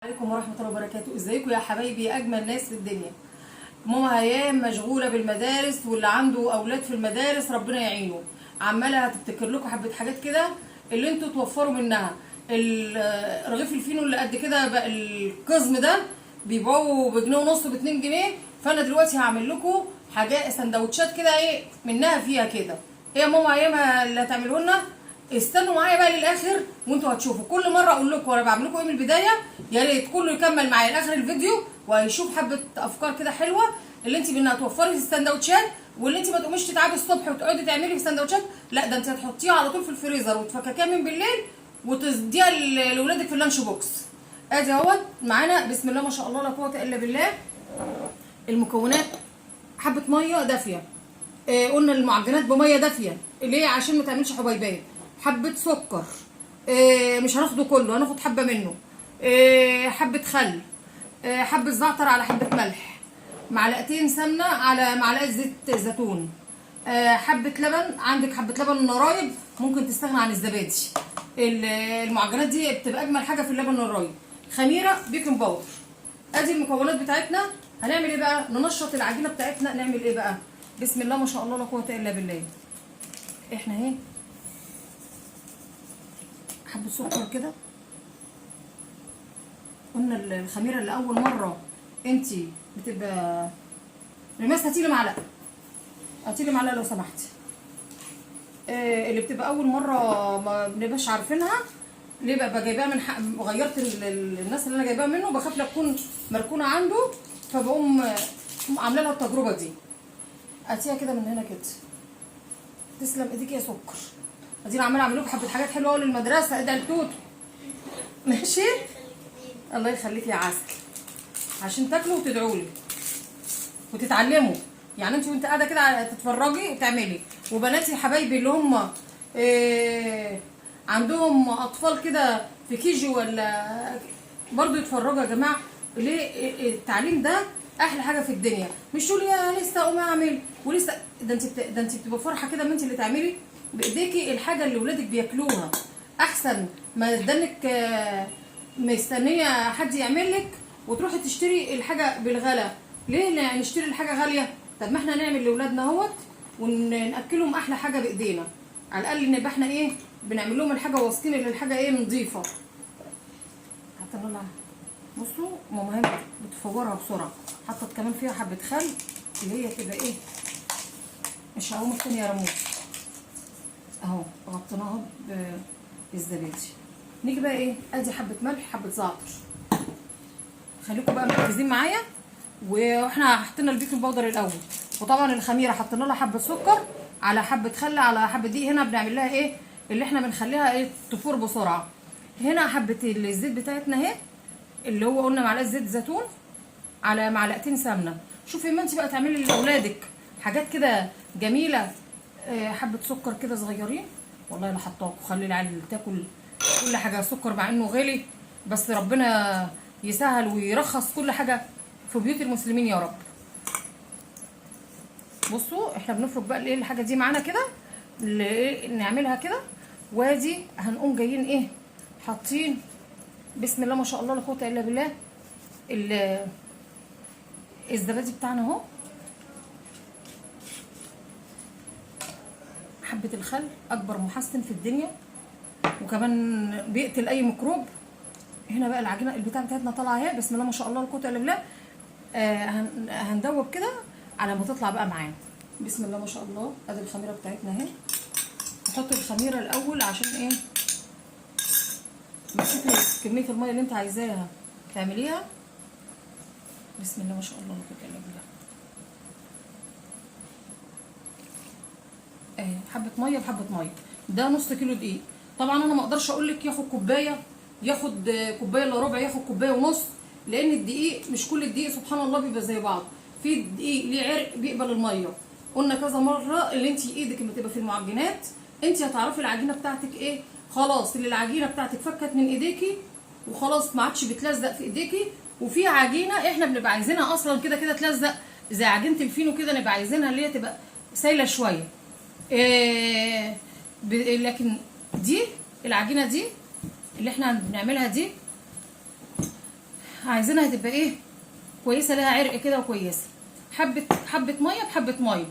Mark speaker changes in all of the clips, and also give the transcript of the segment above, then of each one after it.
Speaker 1: عليكم ورحمة الله وبركاته. ازيكم يا حبايبي اجمل ناس في الدنيا. ماما هيام مشغولة بالمدارس، واللي عنده اولاد في المدارس ربنا يعينه. عمالة هتبتكر لكم حبة حاجات كده اللي انتوا توفروا منها. رغيف الفينو اللي قد كده بقى القزم ده بيبيعوه بجنيه ونص ب2 جنيه. فانا دلوقتي هعمل لكم حاجات سندوتشات كده ايه منها فيها كده. هي ماما هيام اللي هتعمله لنا. استنوا معايا بقى للاخر وانتوا هتشوفوا. كل مره اقول لكم وانا بعمل لكم ايه من البدايه، يا ريت كله يكمل معايا لاخر الفيديو وهيشوف حبه افكار كده حلوه اللي انت منها توفري في السندوتشات، واللي انت ما تقوميش تتعبي الصبح وتقعدي تعملي في السندوتشات. لا، ده انت هتحطيها على طول في الفريزر وتفككيها من بالليل وتديها لاولادك في اللانش بوكس. ادي اهوت معانا بسم الله ما شاء الله لا قوه الا بالله. المكونات: حبه ميه دافيه، قلنا المعجنات بميه دافيه ليه؟ عشان ما تعملش حبيبات. حبه سكر، مش هناخده كله، هناخد حبه منه. حبه خل، حبه زعتر على حبه ملح، معلقتين سمنه على معلقه زيت زيتون، حبه لبن. عندك حبه لبن رايب ممكن تستغنى عن الزبادي. المعجنات دي بتبقى اجمل حاجه في اللبن الرايب. خميره، بيكنج باودر. ادي المكونات بتاعتنا. هنعمل ايه بقى؟ ننشط العجينه بتاعتنا. نعمل ايه بقى؟ بسم الله ما شاء الله لا قوه الا بالله. احنا اهي حبه سكر كده. قلنا الخميره اللي اول مره انت بتبقى رماس، هاتيلي معلقه، هاتيلي معلقه لو سمحتي. اللي بتبقى اول مره ما بنبقاش عارفينها ليه بقى جايباها من غيرت الناس اللي انا جايباها منه، بخاف لا تكون مركونه عنده، فبقوم عامله لها التجربه دي. هاتيها كده من هنا كده. تسلم ايديك يا سكر. ادينا عماله اعمل لكم حبه حاجات حلوه قوي للمدرسه. ادعي التوت ماشي. الله يخليك يا عسل، عشان تاكلوا وتدعوا لي وتتعلموا. يعني انت وانت قاعده كده تتفرجي وتعملي. وبناتي حبايبي اللي هم عندهم اطفال كده في كيجي ولا برضو يتفرجوا يا جماعه. ليه؟ التعليم ده احلى حاجه في الدنيا. مش تقولي يا لسه اقوم اعمل ولسه. ده انت بتبقى فرحه كده ما انت اللي تعملي بايديكي الحاجه اللي ولادك بياكلوها، احسن ما تدنك مستنيه حد يعمل لك وتروحي تشتري الحاجه بالغلا. ليه نشتري الحاجه غاليه؟ طب ما احنا نعمل لاولادنا اهوت وناكلهم احلى حاجه بايدينا. على الاقل نبقى احنا ايه بنعمل لهم الحاجه واثقين ان الحاجه ايه نظيفه. حتى نطلع. بصوا ماما هي بتفورها بسرعه. حطت كمان فيها حبه خل اللي هي تبقى ايه مش هقوم الثانيه يا رموش اهو. غطيناها بالزبادي. نيجي بقى ايه؟ ادي حبه ملح، حبه زعتر. خليكم بقى مركزين معايا. واحنا حطينا البيكنج باودر الاول، وطبعا الخميره حطينا لها حبه سكر على حبه خل على حبه دي. هنا بنعمل لها ايه اللي احنا بنخليها ايه تفور بسرعه. هنا حبه الزيت بتاعتنا اهي اللي هو قلنا معلقه زيت زيتون على معلقتين سمنه. شوفي ما انت بقى تعملي لاولادك حاجات كده جميله. حبه سكر كده صغيرين. والله لا حطاكوا، خلي العيال تاكل كل حاجه سكر مع انه غالي، بس ربنا يسهل ويرخص كل حاجه في بيوت المسلمين يا رب. بصوا احنا بنفرك بقى الايه الحاجه دي معانا كده نعملها كده. وادي هنقوم جايين ايه حاطين بسم الله ما شاء الله لا قوه الا بالله الزبادي بتاعنا اهو. حبه الخل اكبر محسن في الدنيا وكمان بيقتل اي ميكروب. هنا بقى العجينه البتاع بتاعتنا طالعه اهي بسم الله ما شاء الله لا قوه الا بالله. هندوب كده على ما تطلع بقى معانا. بسم الله ما شاء الله. ادي الخميره بتاعتنا اهي. نحط الخميره الاول عشان ايه تشوفي كميه الميه اللي انت عايزاها تعمليها. بسم الله ما شاء الله لا قوه الا بالله. اهي حبه ميه بحبه ميه. ده نص كيلو دقيق. طبعا انا ما اقدرش اقول لك ياخد كوبايه، ياخد كوبايه الا ربع، ياخد كوبايه ونص، لان الدقيق مش كل الدقيق سبحان الله بيبقى زي بعض. في دقيق ليه عرق بيقبل الميه. قلنا كذا مره اللي انت ايدك لما تبقى في المعجنات انت هتعرفي العجينه بتاعتك ايه. خلاص اللي العجينه بتاعتك فكت من ايديكي وخلاص ما عادش بتلزق في ايديكي. وفي عجينه احنا بنبقى عايزينها اصلا كده كده تلزق زي عجينه الفينو كده، نبقى عايزينها اللي هي تبقى سايله شويه. لكن دي العجينه دي اللي احنا بنعملها دي عايزينها تبقى ايه كويسه، لها عرق كده وكويسه. حبه ميه بحبه ميه.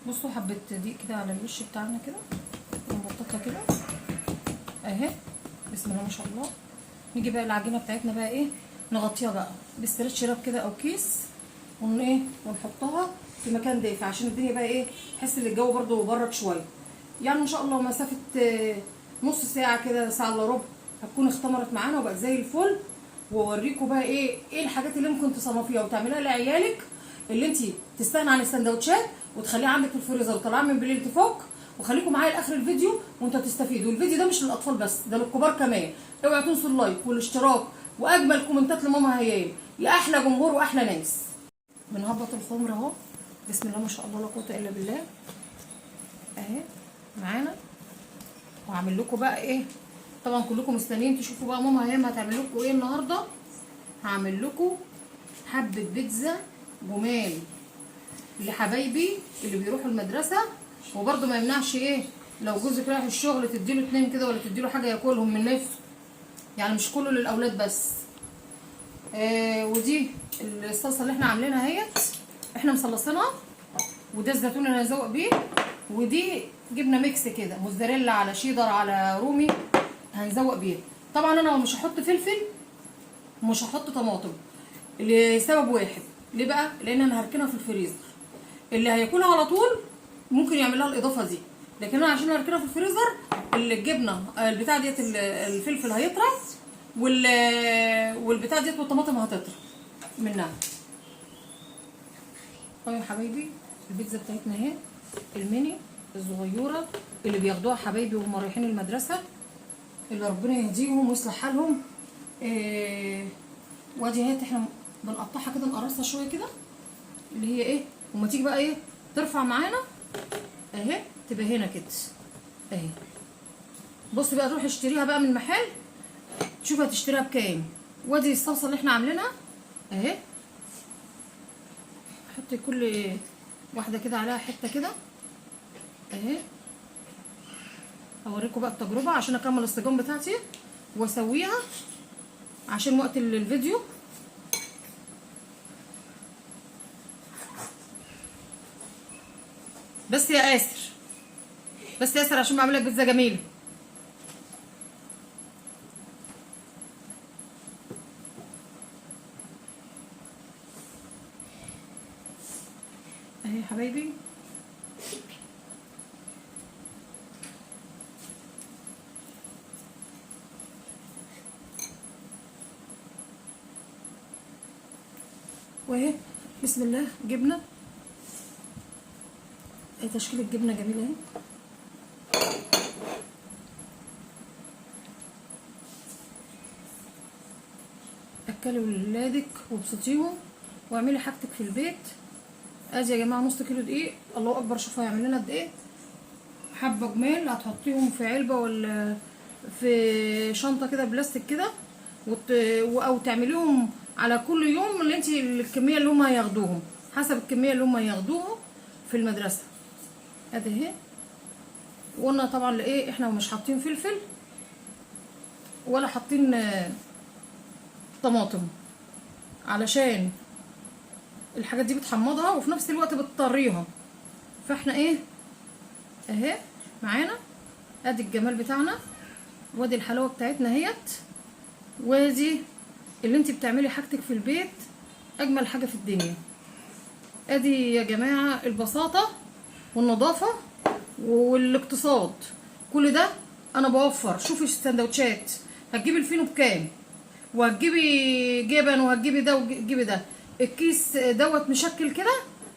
Speaker 1: بصوا حبه دقيق كده على الوش بتاعنا كده ونبططها كده اهي. بسم الله ما شاء الله. نيجي بقى العجينه بتاعتنا بقى ايه، نغطيها بقى باسترتش راب كده او كيس، ونحطها في مكان دافي عشان الدنيا بقى ايه، تحس ان الجو برده برد شويه. يعني ان شاء الله مسافه نص ساعه كده، ساعه الا ربع، هتكون اختمرت معانا وبقت زي الفل. واوريكم بقى ايه الحاجات اللي ممكن تصنفيها وتعمليها لعيالك، اللي انت تستغنى عن السندوتشات وتخليها عندك في الفريزر وطلعها من بالليل تفك. وخليكم معايا لاخر الفيديو وانتوا تستفيدوا. الفيديو ده مش للاطفال بس، ده للكبار كمان. اوعوا تنسوا اللايك والاشتراك واجمل كومنتات لماما هيام، يا احلى جمهور واحلى ناس. بنهبط الخمر اهو. بسم الله ما شاء الله لا قوه الا بالله اهي معانا. وهعمل لكم بقى ايه، طبعا كلكم مستنيين تشوفوا بقى ماما هيام هتعمل لكم ايه النهارده. هعمل لكم حبه بيتزا جمال لحبايبي اللي بيروحوا المدرسه. وبرده ما يمنعش ايه لو جوزك رايح الشغل تديله اتنين كده، ولا تديله حاجه ياكلهم من نفسه، يعني مش كله للاولاد بس. ودي الصلصه اللي احنا عاملينها اهيت، احنا مصلصينها. وده الزيتون اللي هنزوق بيه. ودي جبنه ميكس كده، موزاريلا على شيدر على رومي، هنزوق بيها. طبعا انا مش هحط فلفل ومش هحط طماطم لسبب واحد. ليه بقى؟ لان انا هركنها في الفريزر. اللي هياكلها على طول ممكن يعمل لها الاضافه دي، لكن انا عشان هركنها في الفريزر، الجبنه البتاع ديت الفلفل هيطرى، والبتاع ديت والطماطم هتطرى منها. طيب يا حبايبي البيتزا بتاعتنا اهي، الميني الصغيره اللي بياخدوها حبايبي وهم رايحين المدرسه، اللي ربنا يهديهم ويصلح حالهم. وادي اهي احنا بنقطعها كده، نقرصها شويه كده، اللي هي ايه، وما تيجي بقى ايه ترفع معانا اهي، تبقى هنا كده اهي. بص بقى تروح اشتريها بقى من المحل، تشوف هتشتريها بكام. وادي الصلصه اللي احنا عاملينها اهي. حطي كل واحده كده عليها حته كده اهي. هوريكم بقى التجربه عشان اكمل السجون بتاعتي واسويها عشان وقت الفيديو. بس يا اسر، بس يا اسر عشان بعمل لك بيتزا جميله اهي يا حبايبي. واهي بسم الله جبنه، تشكيل الجبنه جميله اهي. اكلي ولادك وابسطيهم واعملي حاجتك في البيت. ادي يا جماعه نص كيلو دقيق، الله اكبر شوفوا هيعمل لنا قد ايه. حبه جمال هتحطيهم في علبه ولا في شنطه كده بلاستيك كده، او تعمليهم على كل يوم اللي انت الكميه اللي هم هياخدوهم، حسب الكميه اللي هم هياخدوها في المدرسه. ادي اهي. وقلنا طبعا لايه احنا مش حاطين فلفل ولا حاطين طماطم، علشان الحاجات دي بتحمضها وفي نفس الوقت بتطريها. فاحنا ايه اهي معانا. ادي الجمال بتاعنا، وادي الحلاوه بتاعتنا اهيت، وادي اللي انت بتعملي حاجتك في البيت اجمل حاجه في الدنيا. ادي يا جماعه البساطه والنظافه والاقتصاد، كل ده انا بوفر. شوفي السندوتشات هتجيبي الفينو بكام، وهتجيبي جبن، وهتجيبي ده وتجيبي ده. الكيس دوت مشكل كده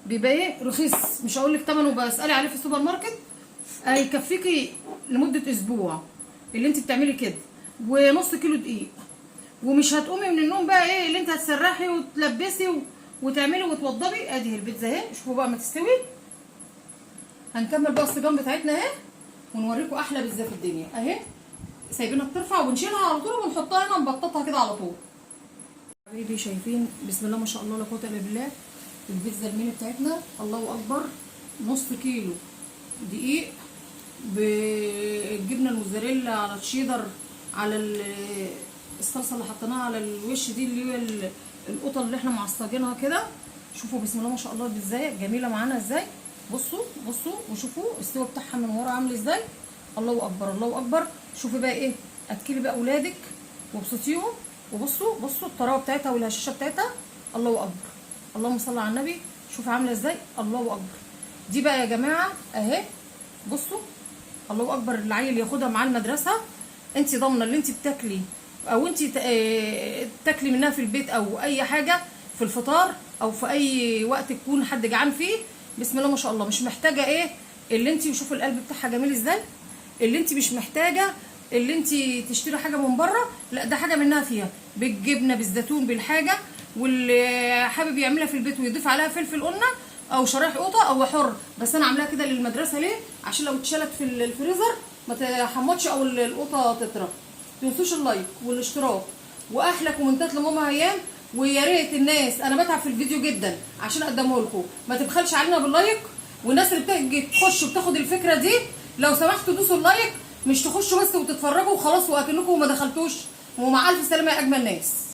Speaker 1: بيبقى ايه رخيص، مش هقول لك ثمنه، بسالي عليه في السوبر ماركت هيكفيكي لمده اسبوع اللي انت بتعملي كده. ونص كيلو دقيق، ومش هتقومي من النوم بقى ايه اللي انت هتسرحي وتلبسي وتعملي وتوضبي. ادي البيتزا اهي، شوفوا بقى ما تستوي. هنكمل بقى الصجان بتاعتنا اهي ونوريكم احلى بيتزا في الدنيا اهي. سايبينها بترفع وبنشيلها على طول وبنحطها هنا نبططها كده على طول. حبايبي شايفين بسم الله ما شاء الله لا قوه الا بالله البيتزا الميني بتاعتنا، الله اكبر. نص كيلو دقيق بالجبنه الموزاريلا على الشيدر على الصلصه اللي حطيناها على الوش دي اللي هي القطه اللي احنا معصجينها كده. شوفوا بسم الله ما شاء الله ازاي جميله معانا ازاي. بصوا بصوا وشوفوا السوا بتاعها من ورا عامل ازاي. الله اكبر الله اكبر. شوفي بقى ايه، اكلي بقى اولادك وابسطيهم. وبصوا بصوا الطراوه بتاعتها والهشاشه بتاعتها. الله اكبر. اللهم صل على النبي. شوفي عامله ازاي. الله اكبر. دي بقى يا جماعه اهي. بصوا الله اكبر. العيل ياخدها معاه المدرسه. انت ضامنه اللي انت بتاكلي او انت تاكلي منها في البيت او اي حاجه في الفطار او في اي وقت تكون حد جعان فيه. بسم الله ما شاء الله. مش محتاجه ايه اللي انت، شوفوا القلب بتاعها جميل ازاي. اللي انت مش محتاجه اللي انت تشتري حاجه من بره، لا ده حاجه منها فيها بالجبنه بالزيتون بالحاجه. واللي حابب يعملها في البيت ويضيف عليها فلفل قلنا او شرايح قوطه او حر. بس انا عاملاها كده للمدرسه ليه؟ عشان لو اتشالت في الفريزر ما تحمضش او القوطه تطرى. تنسوش اللايك والاشتراك واحلى كومنتات لماما هيام. ويا ريت الناس، انا بتعب في الفيديو جدا عشان اقدمه لكم، ما تبخلش علينا باللايك. والناس اللي بتيجي تخش وبتاخد الفكره دي لو سمحتوا دوسوا اللايك، مش تخشوا بس وتتفرجوا وخلاص واكنكم ما دخلتوش. ومع الف سلامه يا اجمل ناس.